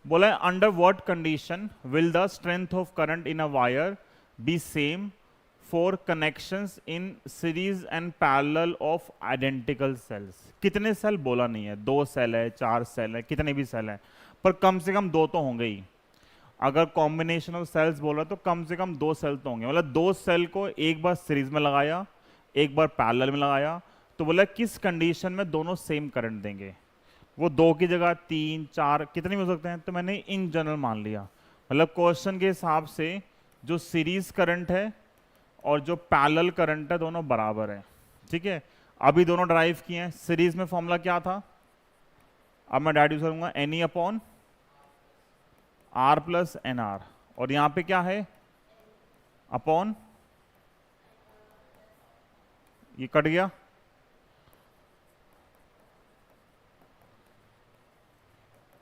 बोला है under what condition will the strength of current in a wire B same for connections in series and parallel of identical sales. कितने cell बोला नहीं है, 2 cell है, 4 cell है, कितने भी सेल है, पर कम से कम 2 तो होंगे ही। अगर कॉम्बिनेशन ऑफ सेल्स बोला तो कम से कम 2 सेल तो होंगे। मतलब 2 सेल को एक बार सीरीज में लगाया, एक बार पैरेलल में लगाया, तो बोला किस कंडीशन में दोनों सेम करंट देंगे। वो 2 की जगह 3 4 कितने भी हो सकते हैं, तो मैंने इन जनरल मान लिया। मतलब क्वेश्चन के हिसाब से जो सीरीज करंट है और जो पैरेलल करंट है दोनों बराबर है। ठीक है, अभी दोनों ड्राइव किए हैं। सीरीज में फॉर्मूला क्या था, अब मैं डायरेक्ट यूज करूंगा n upon r plus n r, और यहां पे क्या है अपॉन, ये कट गया,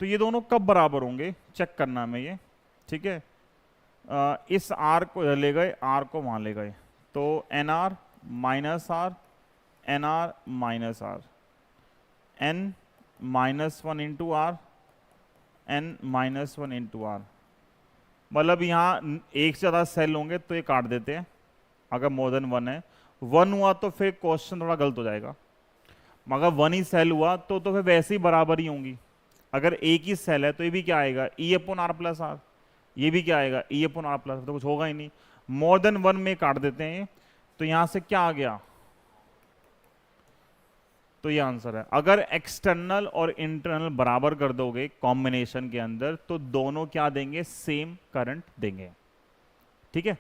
तो ये दोनों कब बराबर होंगे चेक करना हमें ये। ठीक है, इस आर को ले गए, आर को वहां ले गए, तो n r minus r, n r minus r, n minus 1 into r, n minus 1 into r. मतलब यहाँ एक से ज़्यादा सेल होंगे तो ये काट देते हैं, अगर मोर देन 1 है। 1 हुआ तो फिर क्वेश्चन थोड़ा गलत हो जाएगा, मगर 1 ही सेल हुआ तो फिर वैसे ही बराबर ही होंगी। अगर एक ही सेल है तो ये भी क्या आएगा, e upon r plus r, ये भी क्या आएगा, ई अपॉन आर प्लस, तो कुछ होगा ही नहीं। मोर देन 1 में काट देते हैं, तो यहां से क्या आ गया, तो ये आंसर है। अगर एक्सटर्नल और इंटरनल बराबर कर दोगे कॉम्बिनेशन के अंदर तो दोनों क्या देंगे, सेम करंट देंगे। ठीक है।